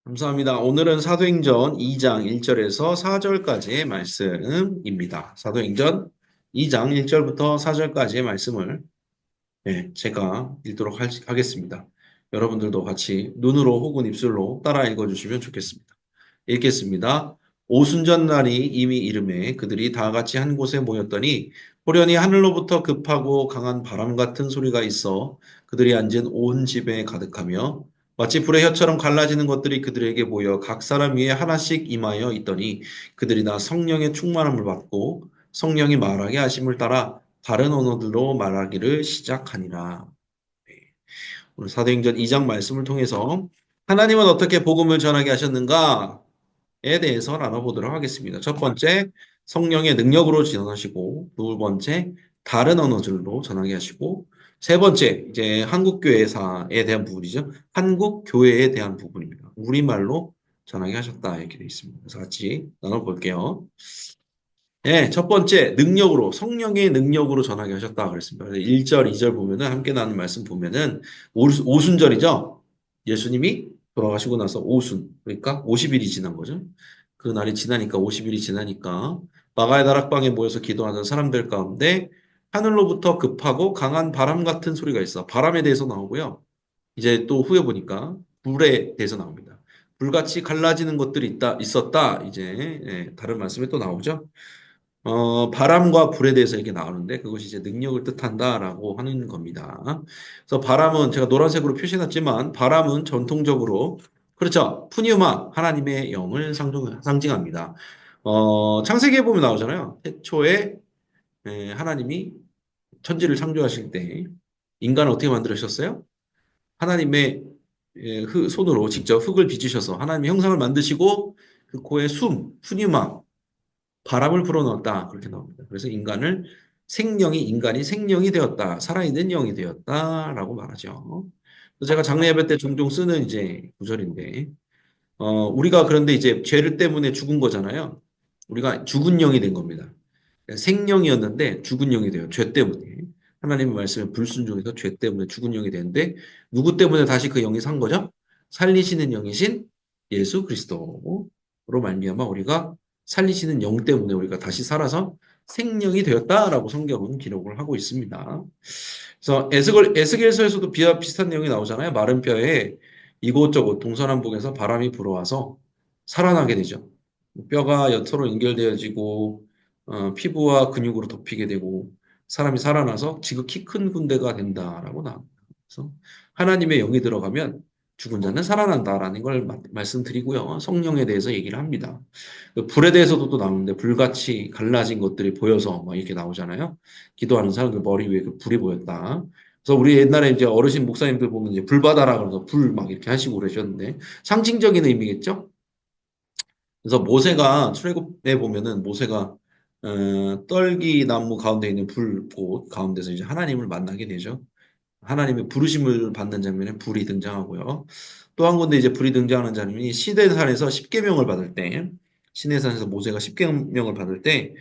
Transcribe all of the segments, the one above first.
감사합니다. 오늘은 사도행전 2장 1절에서 4절까지의 말씀입니다. 사도행전 2장 1절부터 4절까지의 말씀을 제가 읽도록 하겠습니다. 여러분들도 같이 눈으로 혹은 입술로 따라 읽어주시면 좋겠습니다. 읽겠습니다. 오순절날이 이미 이름에 그들이 다 같이 한 곳에 모였더니 호련히 하늘로부터 급하고 강한 바람 같은 소리가 있어 그들이 앉은 온 집에 가득하며 마치 불의 혀처럼 갈라지는 것들이 그들에게 보여 각 사람 위에 하나씩 임하여 있더니 그들이 다 성령의 충만함을 받고 성령이 말하게 하심을 따라 다른 언어들로 말하기를 시작하니라. 네. 오늘 사도행전 2장 말씀을 통해서 하나님은 어떻게 복음을 전하게 하셨는가? 에 대해서 나눠보도록 하겠습니다. 첫 번째, 성령의 능력으로 전하시고, 두 번째, 다른 언어들로 전하게 하시고, 세 번째, 이제 한국교회사에 대한 부분이죠. 한국교회에 대한 부분입니다. 우리말로 전하게 하셨다. 이렇게 되어 있습니다. 그래서 같이 나눠볼게요. 네, 첫 번째, 능력으로, 성령의 능력으로 전하게 하셨다. 그랬습니다. 1절, 2절 보면은, 함께 나눈 말씀 보면은, 오순절이죠? 예수님이 돌아가시고 나서 오순, 그러니까 50일이 지난 거죠. 그 날이 지나니까, 50일이 지나니까, 마가의 다락방에 모여서 기도하는 사람들 가운데, 하늘로부터 급하고 강한 바람 같은 소리가 있어. 바람에 대해서 나오고요. 이제 또 후에 보니까, 불에 대해서 나옵니다. 불같이 갈라지는 것들이 있었다. 이제, 다른 말씀에 또 나오죠. 바람과 불에 대해서 이렇게 나오는데 그것이 이제 능력을 뜻한다라고 하는 겁니다. 그래서 바람은 제가 노란색으로 표시해놨지만 바람은 전통적으로 그렇죠. 푸니우마 하나님의 영을 상징합니다. 창세기에 보면 나오잖아요. 태초에 하나님이 천지를 창조하실 때 인간을 어떻게 만들으셨어요? 하나님의 손으로 직접 흙을 빚으셔서 하나님의 형상을 만드시고 그 코에 푸니우마 바람을 불어넣었다. 그렇게 나옵니다. 그래서 인간이 생명이 되었다. 살아있는 영이 되었다라고 말하죠. 그래서 제가 장례 예배 때 종종 쓰는 이제 구절인데, 우리가 그런데 이제 죄를 때문에 죽은 거잖아요. 우리가 죽은 영이 된 겁니다. 생명이었는데 죽은 영이 돼요. 죄 때문에. 하나님의 말씀에 불순종해서 죄 때문에 죽은 영이 되는데, 누구 때문에 다시 그 영이 산 거죠? 살리시는 영이신 예수 그리스도로 말미암아 우리가 살리시는 영 때문에 우리가 다시 살아서 생명이 되었다라고 성경은 기록을 하고 있습니다. 그래서 에스겔서에서도 비슷한 내용이 나오잖아요. 마른 뼈에 이곳저곳 동서남북에서 바람이 불어와서 살아나게 되죠. 뼈가 서로 연결되어지고 피부와 근육으로 덮이게 되고 사람이 살아나서 지극히 큰 군대가 된다라고 나옵니다. 그래서 하나님의 영이 들어가면 죽은 자는 살아난다라는 걸 말씀드리고요. 성령에 대해서 얘기를 합니다. 그 불에 대해서도 또 나오는데 불같이 갈라진 것들이 보여서 막 이렇게 나오잖아요. 기도하는 사람들 머리 위에 그 불이 보였다. 그래서 우리 옛날에 이제 어르신 목사님들 보면 이제 불 받아라 그러면서 불 막 이렇게 하시고 그러셨는데 상징적인 의미겠죠? 그래서 모세가 출애굽에 보면은 모세가 떨기 나무 가운데 있는 불꽃 가운데서 이제 하나님을 만나게 되죠. 하나님의 부르심을 받는 장면에 불이 등장하고요. 또 한 군데 이제 불이 등장하는 장면이 시내산에서 십계명을 받을 때, 시내산에서 모세가 십계명을 받을 때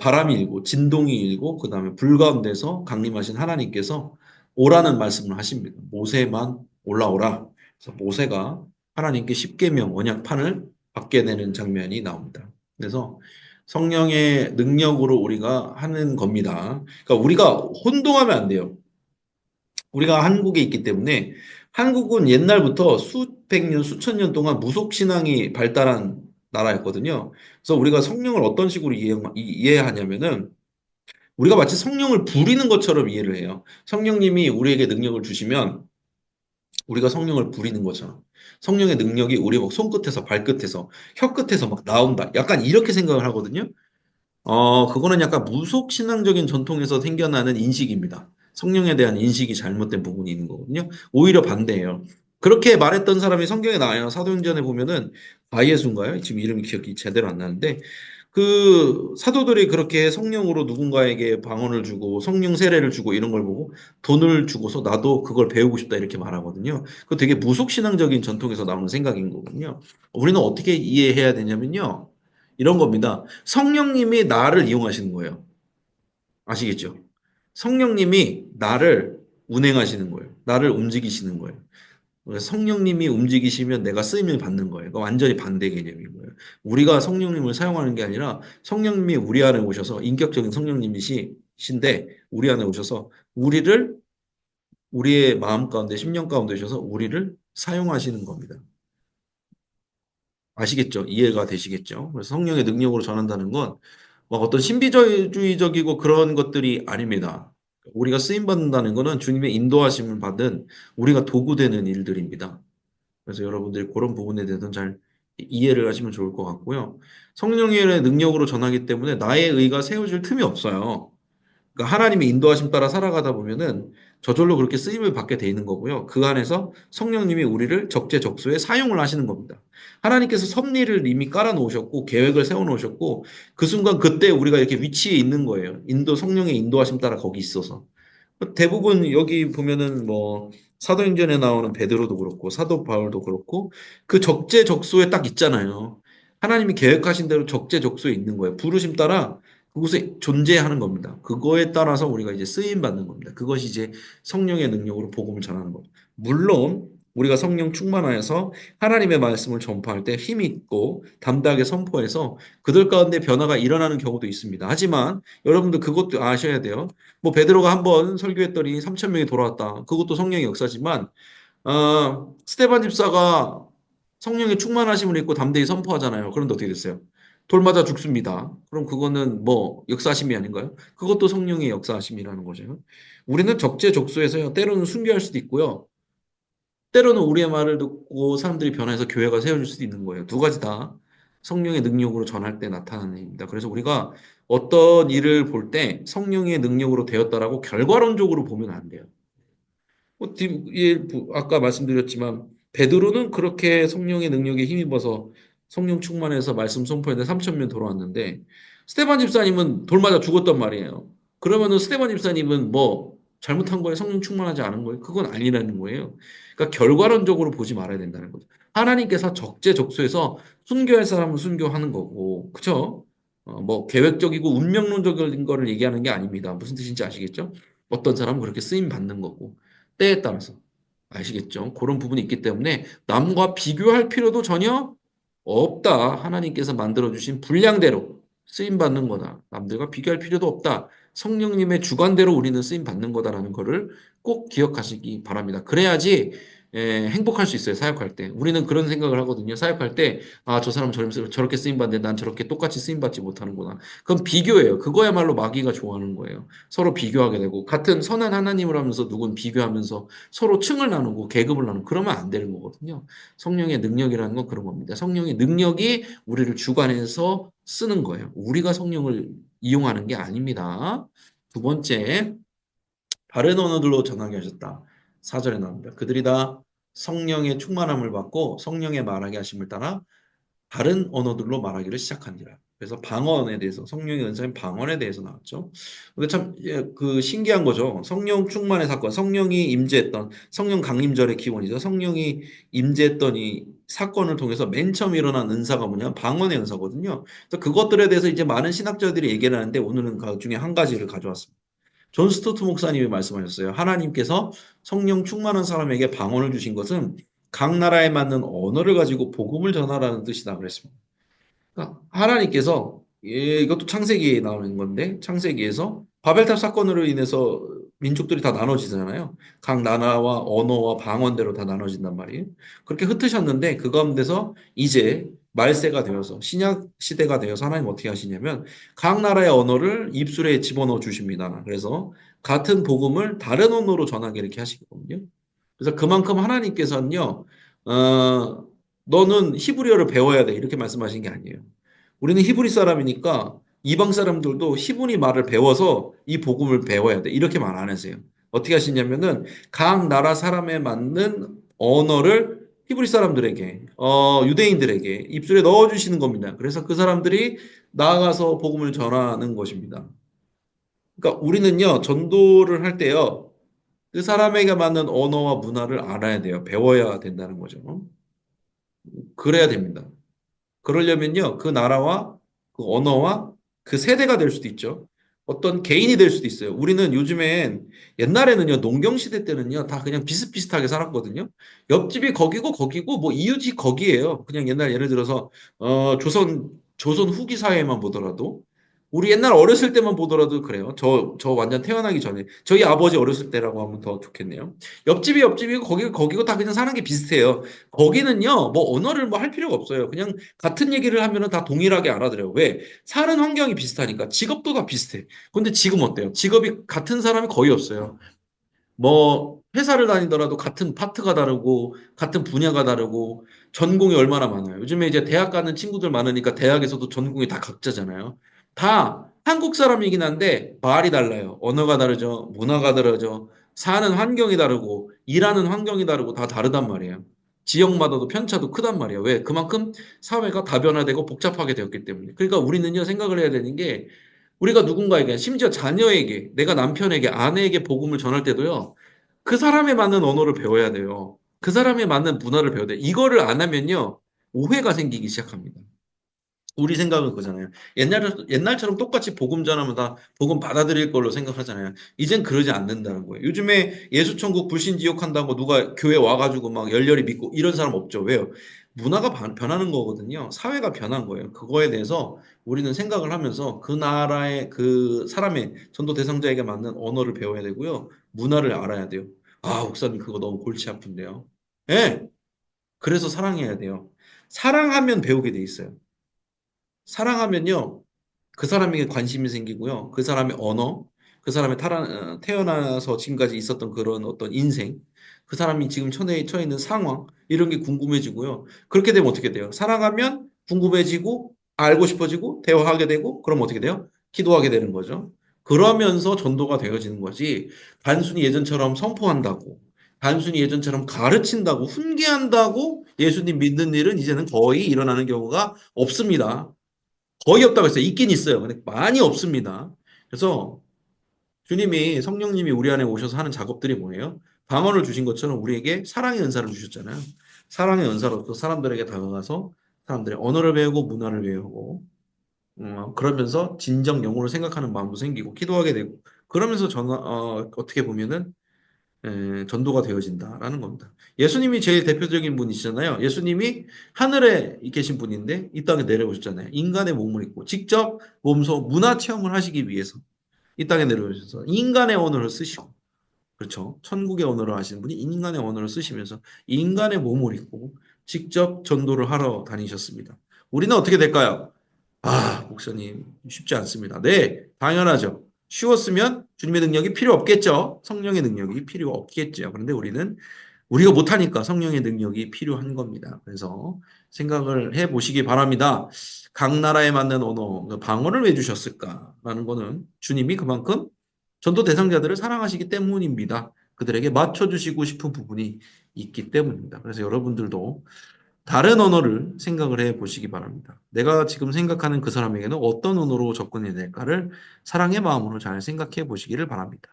바람이 일고 진동이 일고 그 다음에 불 가운데서 강림하신 하나님께서 오라는 말씀을 하십니다. 모세만 올라오라. 그래서 모세가 하나님께 십계명 언약판을 받게 되는 장면이 나옵니다. 그래서 성령의 능력으로 우리가 하는 겁니다. 그러니까 우리가 혼동하면 안 돼요. 우리가 한국에 있기 때문에 한국은 옛날부터 수백 년, 수천 년 동안 무속신앙이 발달한 나라였거든요. 그래서 우리가 성령을 어떤 식으로 이해하냐면은 우리가 마치 성령을 부리는 것처럼 이해를 해요. 성령님이 우리에게 능력을 주시면 우리가 성령을 부리는 거죠. 성령의 능력이 우리 막 손끝에서 발끝에서 혀끝에서 막 나온다. 약간 이렇게 생각을 하거든요. 그거는 약간 무속신앙적인 전통에서 생겨나는 인식입니다. 성령에 대한 인식이 잘못된 부분이 있는 거거든요. 오히려 반대예요. 그렇게 말했던 사람이 성경에 나와요. 사도행전에 보면은 바예수인가요? 지금 이름이 기억이 제대로 안 나는데 그 사도들이 그렇게 성령으로 누군가에게 방언을 주고 성령 세례를 주고 이런 걸 보고 돈을 주고서 나도 그걸 배우고 싶다 이렇게 말하거든요. 그 되게 무속신앙적인 전통에서 나오는 생각인 거거든요. 우리는 어떻게 이해해야 되냐면요. 이런 겁니다. 성령님이 나를 이용하시는 거예요. 아시겠죠? 성령님이 나를 운행하시는 거예요. 나를 움직이시는 거예요. 성령님이 움직이시면 내가 쓰임을 받는 거예요. 그 완전히 반대 개념인 거예요. 우리가 성령님을 사용하는 게 아니라 성령님이 우리 안에 오셔서 인격적인 성령님이신데 우리 안에 오셔서 우리를 우리의 마음 가운데 심령 가운데 오셔서 우리를 사용하시는 겁니다. 아시겠죠? 이해가 되시겠죠? 그래서 성령의 능력으로 전한다는 건 막 어떤 신비주의적이고 그런 것들이 아닙니다. 우리가 쓰임 받는다는 것은 주님의 인도하심을 받은 우리가 도구되는 일들입니다. 그래서 여러분들이 그런 부분에 대해서는 잘 이해를 하시면 좋을 것 같고요. 성령의 능력으로 전하기 때문에 나의 의가 세워질 틈이 없어요. 그러니까 하나님의 인도하심 따라 살아가다 보면은 저절로 그렇게 쓰임을 받게 돼 있는 거고요. 그 안에서 성령님이 우리를 적재적소에 사용을 하시는 겁니다. 하나님께서 섭리를 이미 깔아 놓으셨고 계획을 세워 놓으셨고 그 순간 그때 우리가 이렇게 위치에 있는 거예요. 성령의 인도하심 따라 거기 있어서. 대부분 여기 보면은 뭐 사도행전에 나오는 베드로도 그렇고 사도 바울도 그렇고 그 적재적소에 딱 있잖아요. 하나님이 계획하신 대로 적재적소에 있는 거예요. 부르심 따라 그곳에 존재하는 겁니다. 그거에 따라서 우리가 이제 쓰임 받는 겁니다. 그것이 이제 성령의 능력으로 복음을 전하는 겁니다. 물론 우리가 성령 충만하여서 하나님의 말씀을 전파할 때 힘이 있고 담대하게 선포해서 그들 가운데 변화가 일어나는 경우도 있습니다. 하지만 여러분들 그것도 아셔야 돼요. 뭐 베드로가 한번 설교했더니 3천 명이 돌아왔다. 그것도 성령의 역사지만 스테반 집사가 성령의 충만하심을 입고 담대히 선포하잖아요. 그런데 어떻게 됐어요? 돌 맞아 죽습니다. 그럼 그거는 뭐 역사하심이 아닌가요? 그것도 성령의 역사하심이라는 거죠. 우리는 적재적소에서요. 때로는 순교할 수도 있고요. 때로는 우리의 말을 듣고 사람들이 변해서 교회가 세워질 수도 있는 거예요. 두 가지 다 성령의 능력으로 전할 때 나타나는 일입니다. 그래서 우리가 어떤 일을 볼 때 성령의 능력으로 되었다라고 결과론적으로 보면 안 돼요. 아까 말씀드렸지만 베드로는 그렇게 성령의 능력에 힘입어서 성령 충만해서 말씀 선포했는데 3천 명 돌아왔는데 스테반 집사님은 돌 맞아 죽었단 말이에요. 그러면은 스테반 집사님은 뭐 잘못한 거예요? 성령 충만하지 않은 거예요? 그건 아니라는 거예요. 그러니까 결과론적으로 보지 말아야 된다는 거죠. 하나님께서 적재적소에서 순교할 사람은 순교하는 거고, 그쵸? 뭐 계획적이고 운명론적인 거를 얘기하는 게 아닙니다. 무슨 뜻인지 아시겠죠? 어떤 사람은 그렇게 쓰임 받는 거고. 때에 따라서 아시겠죠? 그런 부분이 있기 때문에 남과 비교할 필요도 전혀 없다. 하나님께서 만들어주신 분량대로 쓰임 받는 거다. 남들과 비교할 필요도 없다. 성령님의 주관대로 우리는 쓰임 받는 거다라는 거를 꼭 기억하시기 바랍니다. 그래야지 행복할 수 있어요. 사역할 때. 우리는 그런 생각을 하거든요. 사역할 때, 아, 저 사람 저렇게 쓰임 받는데 난 저렇게 똑같이 쓰임 받지 못하는구나. 그건 비교예요. 그거야말로 마귀가 좋아하는 거예요. 서로 비교하게 되고 같은 선한 하나님을 하면서 누군 비교하면서 서로 층을 나누고 계급을 나누고 그러면 안 되는 거거든요. 성령의 능력이라는 건 그런 겁니다. 성령의 능력이 우리를 주관해서 쓰는 거예요. 우리가 성령을 이용하는 게 아닙니다. 두 번째, 바른 언어들로 전하게 하셨다. 4절에 나옵니다. 그들이 다 성령의 충만함을 받고 성령의 말하게 하심을 따라 다른 언어들로 말하기를 시작하니라. 그래서 방언에 대해서 성령의 은사인 방언에 대해서 나왔죠. 근데 참 그 신기한 거죠. 성령 충만의 사건, 성령이 임재했던 성령 강림절의 기원이죠. 성령이 임재했던 이 사건을 통해서 맨 처음 일어난 은사가 뭐냐? 방언의 은사거든요. 그래서 그것들에 대해서 이제 많은 신학자들이 얘기를 하는데 오늘은 그 중에 한 가지를 가져왔습니다. 존 스토트 목사님이 말씀하셨어요. 하나님께서 성령 충만한 사람에게 방언을 주신 것은 각 나라에 맞는 언어를 가지고 복음을 전하라는 뜻이다 그랬습니다. 그러니까 하나님께서 이것도 창세기에 나오는 건데 창세기에서 바벨탑 사건으로 인해서 민족들이 다 나눠지잖아요. 각 나라와 언어와 방언대로 다 나눠진단 말이에요. 그렇게 흩으셨는데 그 가운데서 이제 말세가 되어서 신약 시대가 되어서 하나님 어떻게 하시냐면 각 나라의 언어를 입술에 집어넣어 주십니다. 그래서 같은 복음을 다른 언어로 전하게 이렇게 하시거든요. 그래서 그만큼 하나님께서는요, 너는 히브리어를 배워야 돼. 이렇게 말씀하신 게 아니에요. 우리는 히브리 사람이니까 이방 사람들도 히브리 말을 배워서 이 복음을 배워야 돼. 이렇게 말 안 하세요. 어떻게 하시냐면은 각 나라 사람에 맞는 언어를 히브리 사람들에게, 유대인들에게 입술에 넣어주시는 겁니다. 그래서 그 사람들이 나아가서 복음을 전하는 것입니다. 그러니까 우리는요, 전도를 할 때요, 그 사람에게 맞는 언어와 문화를 알아야 돼요. 배워야 된다는 거죠. 그래야 됩니다. 그러려면요, 그 나라와 그 언어와 그 세대가 될 수도 있죠. 어떤 개인이 될 수도 있어요. 우리는 요즘엔 옛날에는요, 농경시대 때는요, 다 그냥 비슷비슷하게 살았거든요. 옆집이 거기고 거기고 뭐 이웃이 거기예요. 그냥 옛날 예를 들어서 조선 후기 사회만 보더라도 우리 옛날 어렸을 때만 보더라도 그래요. 저 완전 태어나기 전에 저희 아버지 어렸을 때라고 하면 더 좋겠네요. 옆집이 옆집이고 거기고 거기고 다 그냥 사는 게 비슷해요. 거기는요, 뭐 언어를 뭐 할 필요가 없어요. 그냥 같은 얘기를 하면은 다 동일하게 알아들어요. 왜? 사는 환경이 비슷하니까 직업도 다 비슷해. 근데 지금 어때요? 직업이 같은 사람이 거의 없어요. 뭐 회사를 다니더라도 같은 파트가 다르고 같은 분야가 다르고 전공이 얼마나 많아요. 요즘에 이제 대학 가는 친구들 많으니까 대학에서도 전공이 다 각자잖아요. 다 한국 사람이긴 한데 말이 달라요. 언어가 다르죠. 문화가 다르죠. 사는 환경이 다르고 일하는 환경이 다르고 다 다르단 말이에요. 지역마다도 편차도 크단 말이에요. 왜? 그만큼 사회가 다변화되고 복잡하게 되었기 때문에. 그러니까 우리는요 생각을 해야 되는 게 우리가 누군가에게, 심지어 자녀에게, 내가 남편에게, 아내에게 복음을 전할 때도요, 그 사람에 맞는 언어를 배워야 돼요. 그 사람에 맞는 문화를 배워야 돼요. 이거를 안 하면요, 오해가 생기기 시작합니다. 우리 생각은 그잖아요. 옛날처럼 똑같이 복음 전하면 다 복음 받아들일 걸로 생각하잖아요. 이젠 그러지 않는다는 거예요. 요즘에 예수천국 불신지옥한다고 누가 교회 와가지고 막 열렬히 믿고 이런 사람 없죠. 왜요? 문화가 변하는 거거든요. 사회가 변한 거예요. 그거에 대해서 우리는 생각을 하면서 그 나라의 그 사람의 전도 대상자에게 맞는 언어를 배워야 되고요. 문화를 알아야 돼요. 아, 목사님 그거 너무 골치 아픈데요. 예. 그래서 사랑해야 돼요. 사랑하면 배우게 돼 있어요. 사랑하면요, 그 사람에게 관심이 생기고요. 그 사람의 언어, 그 사람의 태어나서 지금까지 있었던 그런 어떤 인생, 그 사람이 지금 처해 있는 상황, 이런 게 궁금해지고요. 그렇게 되면 어떻게 돼요? 사랑하면 궁금해지고, 알고 싶어지고, 대화하게 되고, 그럼 어떻게 돼요? 기도하게 되는 거죠. 그러면서 전도가 되어지는 거지, 단순히 예전처럼 선포한다고, 단순히 예전처럼 가르친다고, 훈계한다고 예수님 믿는 일은 이제는 거의 일어나는 경우가 없습니다. 거의 없다고 했어요. 있긴 있어요. 근데 많이 없습니다. 그래서 주님이 성령님이 우리 안에 오셔서 하는 작업들이 뭐예요? 방언을 주신 것처럼 우리에게 사랑의 은사를 주셨잖아요. 사랑의 은사로서 사람들에게 다가가서 사람들의 언어를 배우고 문화를 배우고 그러면서 진정 영으로 생각하는 마음도 생기고 기도하게 되고 그러면서 어떻게 보면은 전도가 되어진다라는 겁니다. 예수님이 제일 대표적인 분이시잖아요. 예수님이 하늘에 계신 분인데 이 땅에 내려오셨잖아요. 인간의 몸을 입고 직접 몸소 문화 체험을 하시기 위해서 이 땅에 내려오셔서 인간의 언어를 쓰시고 그렇죠. 천국의 언어를 하시는 분이 인간의 언어를 쓰시면서 인간의 몸을 입고 직접 전도를 하러 다니셨습니다. 우리는 어떻게 될까요? 아, 목사님, 쉽지 않습니다. 네, 당연하죠. 쉬웠으면 주님의 능력이 필요 없겠죠. 성령의 능력이 필요 없겠죠. 그런데 우리가 못하니까 성령의 능력이 필요한 겁니다. 그래서 생각을 해 보시기 바랍니다. 각 나라에 맞는 언어, 그 방언을 왜 주셨을까라는 거는 주님이 그만큼 전도 대상자들을 사랑하시기 때문입니다. 그들에게 맞춰주시고 싶은 부분이 있기 때문입니다. 그래서 여러분들도 다른 언어를 생각을 해 보시기 바랍니다. 내가 지금 생각하는 그 사람에게는 어떤 언어로 접근해야 될까를 사랑의 마음으로 잘 생각해 보시기를 바랍니다.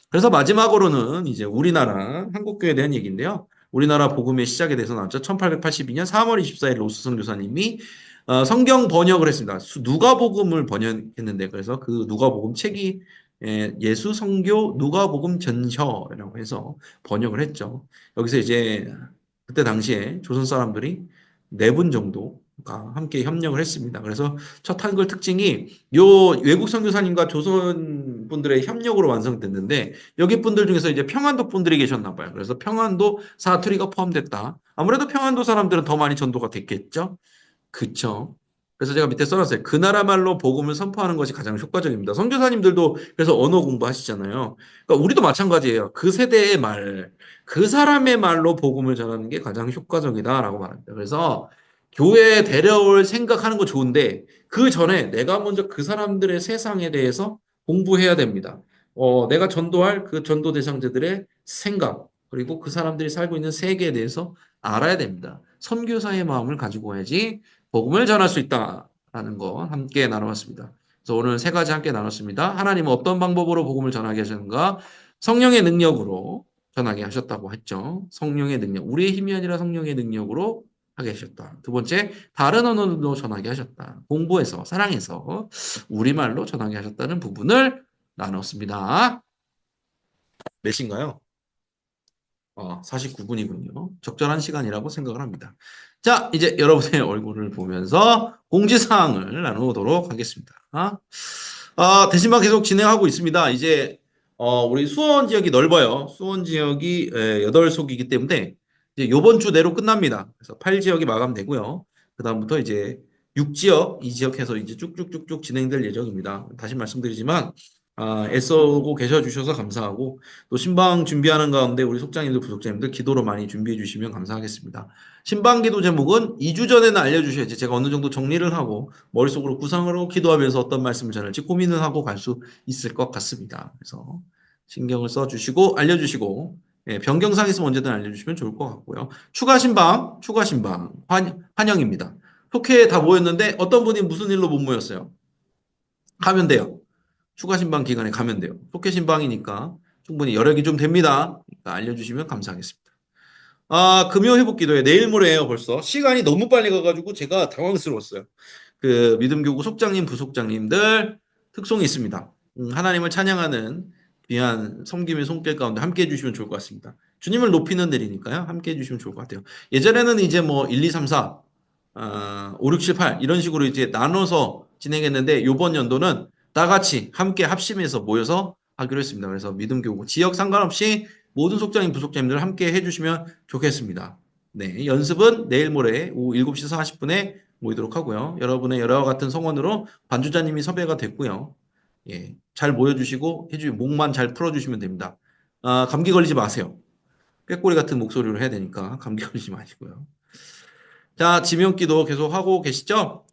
그래서 마지막으로는 이제 우리나라 한국교회에 대한 얘기인데요. 우리나라 복음의 시작에 대해서 나왔죠. 1882년 3월 24일 로스 선교사님이 성경 번역을 했습니다. 누가복음을 번역했는데 그래서 그 누가복음 책이 예수 성교 누가복음 전서라고 해서 번역을 했죠. 여기서 이제 그때 당시에 조선 사람들이 네 분 정도가 함께 협력을 했습니다. 그래서 첫 한글 특징이 요 외국 선교사님과 조선 분들의 협력으로 완성됐는데 여기 분들 중에서 이제 평안도 분들이 계셨나 봐요. 그래서 평안도 사투리가 포함됐다. 아무래도 평안도 사람들은 더 많이 전도가 됐겠죠. 그쵸. 그래서 제가 밑에 써놨어요. 그 나라 말로 복음을 선포하는 것이 가장 효과적입니다. 선교사님들도 그래서 언어 공부하시잖아요. 그러니까 우리도 마찬가지예요. 그 세대의 말, 그 사람의 말로 복음을 전하는 게 가장 효과적이다라고 말합니다. 그래서 교회에 데려올 생각하는 거 좋은데 그 전에 내가 먼저 그 사람들의 세상에 대해서 공부해야 됩니다. 내가 전도할 그 전도 대상자들의 생각, 그리고 그 사람들이 살고 있는 세계에 대해서 알아야 됩니다. 선교사의 마음을 가지고 와야지 복음을 전할 수 있다라는 거 함께 나눠봤습니다. 그래서 오늘 세 가지 함께 나눴습니다. 하나님은 어떤 방법으로 복음을 전하게 하셨는가? 성령의 능력으로 전하게 하셨다고 했죠. 성령의 능력. 우리의 힘이 아니라 성령의 능력으로 하게 하셨다. 두 번째, 다른 언어로 전하게 하셨다. 공부해서, 사랑해서 우리말로 전하게 하셨다는 부분을 나눴습니다. 몇인가요? 49분이군요. 적절한 시간이라고 생각을 합니다. 자, 이제 여러분의 얼굴을 보면서 공지사항을 나누도록 하겠습니다. 대신만 계속 진행하고 있습니다. 이제 우리 수원 지역이 넓어요. 수원 지역이 8속이기 때문에 이제 요번 주 내로 끝납니다. 그래서 8지역이 마감되고요. 그다음부터 이제 6지역, 2지역 해서 이제 쭉쭉쭉쭉 진행될 예정입니다. 다시 말씀드리지만 애써오고 계셔 주셔서 감사하고 또 신방 준비하는 가운데 우리 속장님들, 부속장님들 기도로 많이 준비해 주시면 감사하겠습니다. 신방 기도 제목은 2주 전에는 알려주셔야지 제가 어느 정도 정리를 하고 머릿속으로 구상을 하고 기도하면서 어떤 말씀을 전할지 고민을 하고 갈 수 있을 것 같습니다. 그래서 신경을 써주시고 알려주시고 변경사항 있으면 언제든 알려주시면 좋을 것 같고요. 추가 신방 환영입니다. 속회에 다 모였는데 어떤 분이 무슨 일로 못 모였어요? 가면 돼요. 추가 신방 기간에 가면 돼요. 속회 신방이니까 충분히 여력이 좀 됩니다. 그러니까 알려주시면 감사하겠습니다. 금요 회복 기도에 내일 모레예요 벌써. 시간이 너무 빨리 가가지고 제가 당황스러웠어요. 그 믿음교구 속장님, 부속장님들 특송이 있습니다. 하나님을 찬양하는 귀한 섬김의 손길 가운데 함께 해주시면 좋을 것 같습니다. 주님을 높이는 날이니까요. 함께 해주시면 좋을 것 같아요. 예전에는 이제 뭐 1, 2, 3, 4, 5, 6, 7, 8 이런 식으로 이제 나눠서 진행했는데 이번 연도는 다 같이 함께 합심해서 모여서 하기로 했습니다. 그래서 믿음교구 지역 상관없이 모든 속장님, 부속장님들 함께 해주시면 좋겠습니다. 네, 연습은 내일 모레 오후 7시 40분에 모이도록 하고요. 여러분의 여러와 같은 성원으로 반주자님이 섭외가 됐고요. 예, 잘 모여주시고 목만 잘 풀어주시면 됩니다. 감기 걸리지 마세요. 꾀꼬리 같은 목소리로 해야 되니까 감기 걸리지 마시고요. 자, 지명기도 계속 하고 계시죠?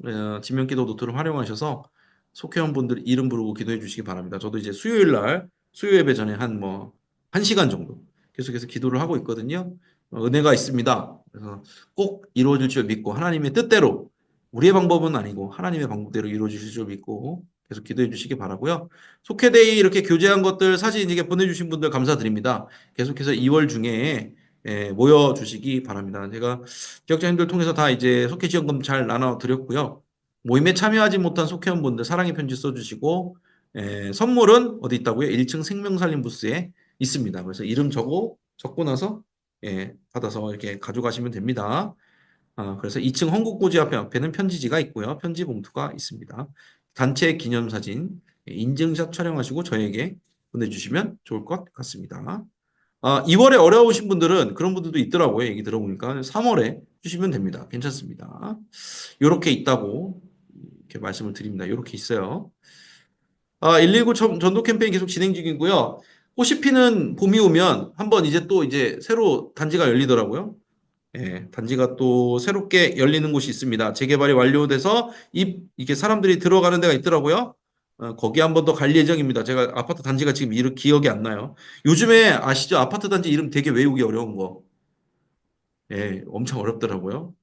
지명기도 노트를 활용하셔서 속회원분들 이름 부르고 기도해 주시기 바랍니다. 저도 이제 수요일 날 수요 예배 전에 한 1시간 정도 계속해서 기도를 하고 있거든요. 은혜가 있습니다. 그래서 꼭 이루어질 줄 믿고 하나님의 뜻대로 우리의 방법은 아니고 하나님의 방법대로 이루어질 줄 믿고 계속 기도해 주시기 바라고요. 속회데이 이렇게 교제한 것들 사진 이렇게 보내주신 분들 감사드립니다. 계속해서 2월 중에 모여주시기 바랍니다. 제가 기억자님들 통해서 다 이제 속회 지원금 잘 나눠드렸고요. 모임에 참여하지 못한 속회원분들 사랑의 편지 써주시고 선물은 어디 있다고요? 1층 생명살림 부스에 있습니다. 그래서 이름 적고 나서 받아서 이렇게 가져가시면 됩니다. 그래서 2층 헝국고지 앞에는 편지지가 있고요. 편지 봉투가 있습니다. 단체 기념사진 인증샷 촬영하시고 저에게 보내주시면 좋을 것 같습니다. 2월에 어려우신 분들은 그런 분들도 있더라고요. 얘기 들어보니까 3월에 주시면 됩니다. 괜찮습니다. 이렇게 있다고 이렇게 말씀을 드립니다. 이렇게 있어요. 119 전도 캠페인 계속 진행 중이고요. 꽃이 피는 봄이 오면 한번 이제 또 이제 새로 단지가 열리더라고요. 단지가 또 새롭게 열리는 곳이 있습니다. 재개발이 완료돼서 이게 사람들이 들어가는 데가 있더라고요. 거기 한 번 더 갈 예정입니다. 제가 아파트 단지가 지금 이름 기억이 안 나요. 요즘에 아시죠? 아파트 단지 이름 되게 외우기 어려운 거. 엄청 어렵더라고요.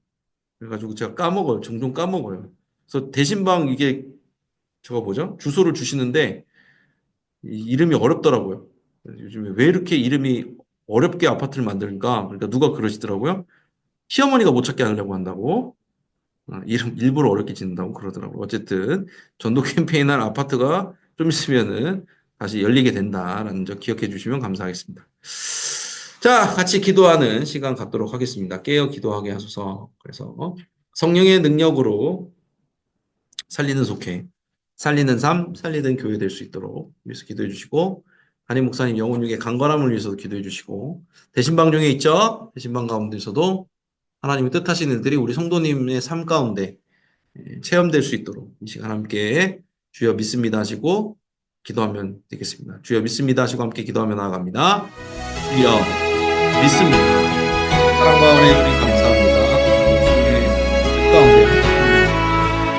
그래가지고 제가 까먹어요. 종종 까먹어요. 그래서 대신방 이게 저거 뭐죠? 주소를 주시는데 이름이 어렵더라고요. 요즘에 왜 이렇게 이름이 어렵게 아파트를 만드는가? 그러니까 누가 그러시더라고요. 시어머니가 못 찾게 하려고 한다고. 이름 일부러 어렵게 짓는다고 그러더라고요. 어쨌든 전도 캠페인할 아파트가 좀 있으면은 다시 열리게 된다라는 점 기억해 주시면 감사하겠습니다. 자, 같이 기도하는 시간 갖도록 하겠습니다. 깨어 기도하게 하소서. 그래서 성령의 능력으로 살리는 속회, 살리는 삶, 살리는 교회 될 수 있도록 위해서 기도해 주시고 담임 목사님 영혼 육의 강건함을 위해서도 기도해 주시고 대신방 중에 있죠? 대신방 가운데서도 하나님의 뜻하신 일들이 우리 성도님의 삶 가운데 체험될 수 있도록 이 시간 함께 주여 믿습니다 하시고 기도하면 되겠습니다. 주여 믿습니다 하시고 함께 기도하며 나아갑니다. 주여 믿습니다. 사랑과 은혜 주님 감사합니다. 주님의 뜻 가운데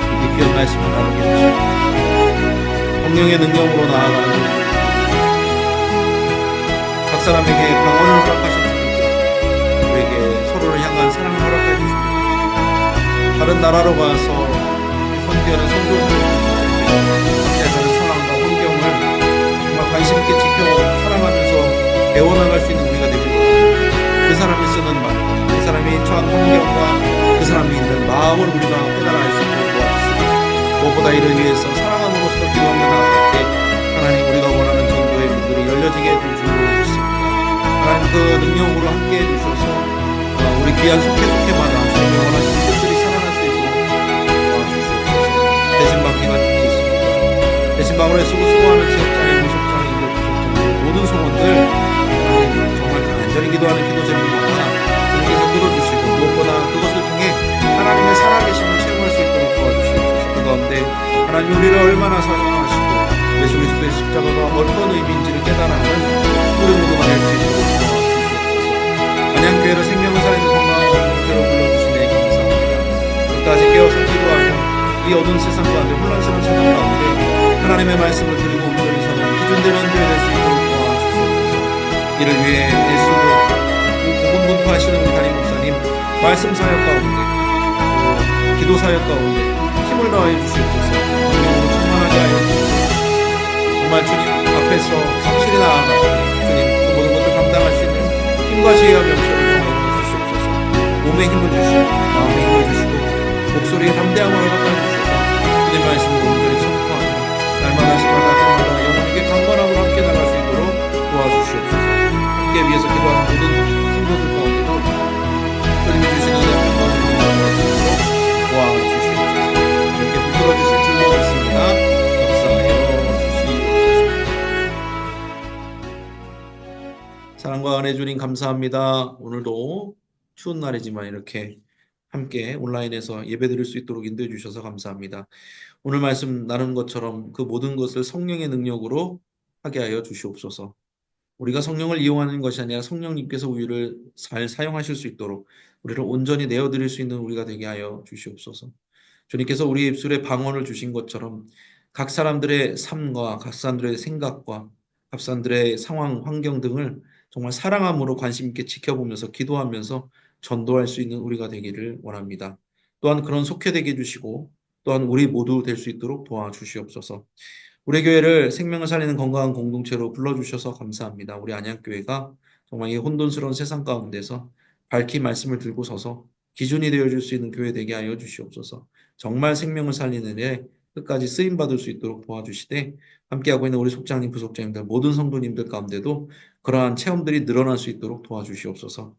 이렇게 귀한 말씀을 나누게 해주시고 성령의 능력으로 나아가는 각 사람에게 방언을 허락하셨습니다. 우리에게 서로를 향한 사랑을 허락해 주십니다. 다른 나라로 가서 선교하는 성도들을 함께하는 상황과 환경을 정말 관심 있게 지켜보고 사랑하면서 배워나갈 수 있는 우리가 되길 바랍니다. 그 사람이 쓰는 말, 그 사람이 처한 환경과 사람이 있는 마음을 우리가 깨달아 알 수 있도록 도와주시고 무엇보다 이를 위해서 사랑함으로써 기도하며 나아갈 때 하나님 우리가 원하는 전도의 문들이 열려지게 해주시고 있습니다. 하나님 그 능력으로 함께 해주셔서 우리 귀한 속해마다 주님이 원하시는 뜻들이 살아날 수 있도록 도와주시옵소서. 대신방 기간 중에 있습니다. 대신방으로 애쓰고 수고하는 지역장애, 무속장애, 인력부속장애 모든 성원들 정말 간절히 기도하는 기도 제목마다 주님께서 들어주시고 무엇보다 그것을 통해 하나님의 살아계심을 체험할 수 있도록 도와주시옵소서. 그 가운데 하나님 우리를 얼마나 사랑하시고 예수 그리스도의 십자가가 어떤 의미인지를 깨달아하는 우리 모두가 될 수 있도록 도와주시옵소서. 안양교회를 생명을 살리는 건강한 공동체로 불러주시네 감사합니다. 끝까지 깨어서 기도하며 이 어두운 세상 가운데 혼란스러운 세상 가운데 하나님의 말씀을 들고 온전히 서는 기준되는 교회 될 수 있도록 도와주시옵소서. 이를 위해 애쓰고 복음 분파하시는 우리 담임 목사님 말씀 사역 가운데 기도 사역 가운데 힘을 더하여 주시옵소서. 능력으로 충만하게 하여 주시옵소서. 정말 주님 앞에서 성실히 나아가시니 주님 그 모든 것을 감당할 수 있는 힘과 지혜와 명철을 더하여 주시옵소서. 몸에 힘을 주시고 마음에 힘을 주시고 목소리에 담대함을 허락하여 주셔서 주님 말씀을 온전히 선포하며 날마다 시마다 때마다 영원하게 강건함으로 함께 나갈 수 있도록 도와주시옵소서. 함께 위해서 기도하는 모든 성도들 가운데도 주님이 주시는 은혜와 도와주시옵소서. 이렇게 붙들어 주실 줄로 믿습니다. 역사하여 주시옵소서. 사랑과 은혜 주님 감사합니다. 오늘도 추운 날이지만 이렇게 함께 온라인에서 예배드릴 수 있도록 인도해 주셔서 감사합니다. 오늘 말씀 나눈 것처럼 그 모든 것을 성령의 능력으로 하게 하여 주시옵소서. 우리가 성령을 이용하는 것이 아니라 성령님께서 우리를 잘 사용하실 수 있도록 우리를 온전히 내어드릴 수 있는 우리가 되게 하여 주시옵소서. 주님께서 우리 입술에 방언을 주신 것처럼 각 사람들의 삶과 각 사람들의 생각과 각 사람들의 상황, 환경 등을 정말 사랑함으로 관심 있게 지켜보면서 기도하면서 전도할 수 있는 우리가 되기를 원합니다. 또한 그런 속회되게 해주시고 또한 우리 모두 될 수 있도록 도와주시옵소서. 우리 교회를 생명을 살리는 건강한 공동체로 불러주셔서 감사합니다. 우리 안양교회가 정말 이 혼돈스러운 세상 가운데서 밝히 말씀을 들고 서서 기준이 되어줄 수 있는 교회 되게 하여 주시옵소서. 정말 생명을 살리는 일 끝까지 쓰임받을 수 있도록 도와주시되 함께하고 있는 우리 속장님, 부속장님들 모든 성도님들 가운데도 그러한 체험들이 늘어날 수 있도록 도와주시옵소서.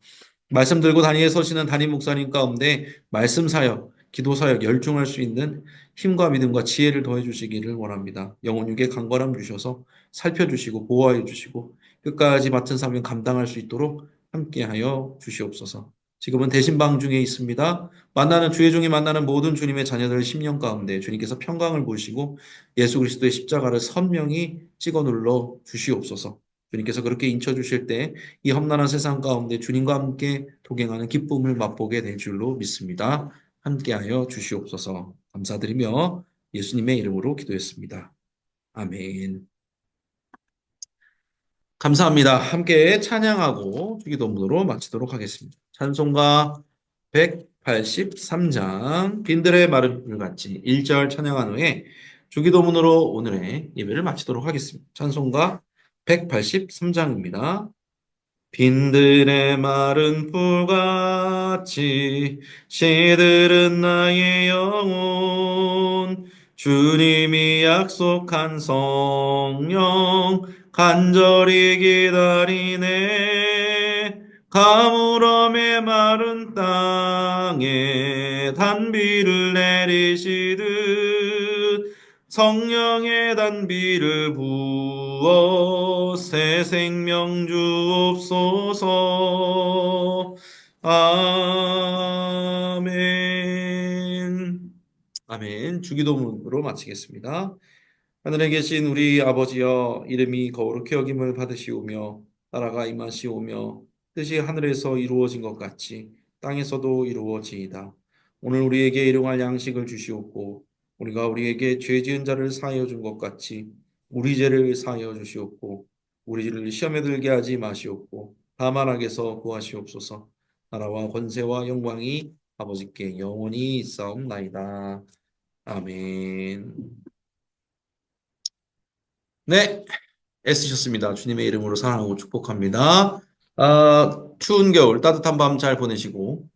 말씀 들고 단위에 서시는 담임 목사님 가운데 말씀 사역, 기도 사역 열중할 수 있는 힘과 믿음과 지혜를 더해 주시기를 원합니다. 영혼육에 강건함 주셔서 살펴주시고 보호하여 주시고 끝까지 맡은 사명 감당할 수 있도록 함께하여 주시옵소서. 지금은 대신방 중에 있습니다. 만나는 주의 종이 만나는 모든 주님의 자녀들 심령 가운데 주님께서 평강을 보시고 예수 그리스도의 십자가를 선명히 찍어 눌러 주시옵소서. 주님께서 그렇게 인쳐 주실 때 이 험난한 세상 가운데 주님과 함께 동행하는 기쁨을 맛보게 될 줄로 믿습니다. 함께하여 주시옵소서. 감사드리며 예수님의 이름으로 기도했습니다. 아멘. 감사합니다. 함께 찬양하고 주기도문으로 마치도록 하겠습니다. 찬송가 183장 빈들의 마른 불같이 1절 찬양한 후에 주기도문으로 오늘의 예배를 마치도록 하겠습니다. 찬송가 183장입니다. 빈들의 마른 불같이 시들은 나의 영혼 주님이 약속한 성령 간절히 기다리네 가물음의 마른 땅에 단비를 내리시듯 성령의 단비를 부어 새 생명 주옵소서. 아멘. 아멘. 주기도문으로 마치겠습니다. 하늘에 계신 우리 아버지여 이름이 거룩히 여김을 받으시오며 나라가 임하시오며 뜻이 하늘에서 이루어진 것 같이 땅에서도 이루어지이다. 오늘 우리에게 일용할 양식을 주시옵고 우리가 우리에게 죄 지은 자를 사하여 준 것 같이 우리 죄를 사하여 주시옵고 우리를 시험에 들게 하지 마시옵고 다만 악에서 구하시옵소서. 나라와 권세와 영광이 아버지께 영원히 있사옵나이다. 아멘. 네, 애쓰셨습니다. 주님의 이름으로 사랑하고 축복합니다. 추운 겨울 따뜻한 밤 잘 보내시고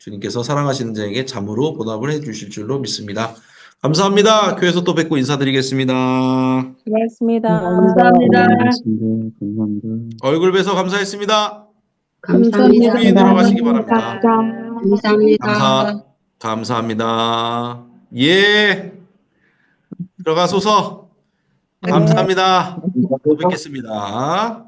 주님께서 사랑하시는 자에게 참으로 보답을 해 주실 줄로 믿습니다. 감사합니다. 교회에서 또 뵙고 인사드리겠습니다. 수고하셨습니다. 감사합니다. 감사합니다. 감사합니다. 얼굴 뵈서 감사했습니다. 감사합니다. 조용히 들어가시기 바랍니다. 감사합니다. 감사합니다. 예, 들어가소서. 네. 감사합니다. 또 뵙겠습니다.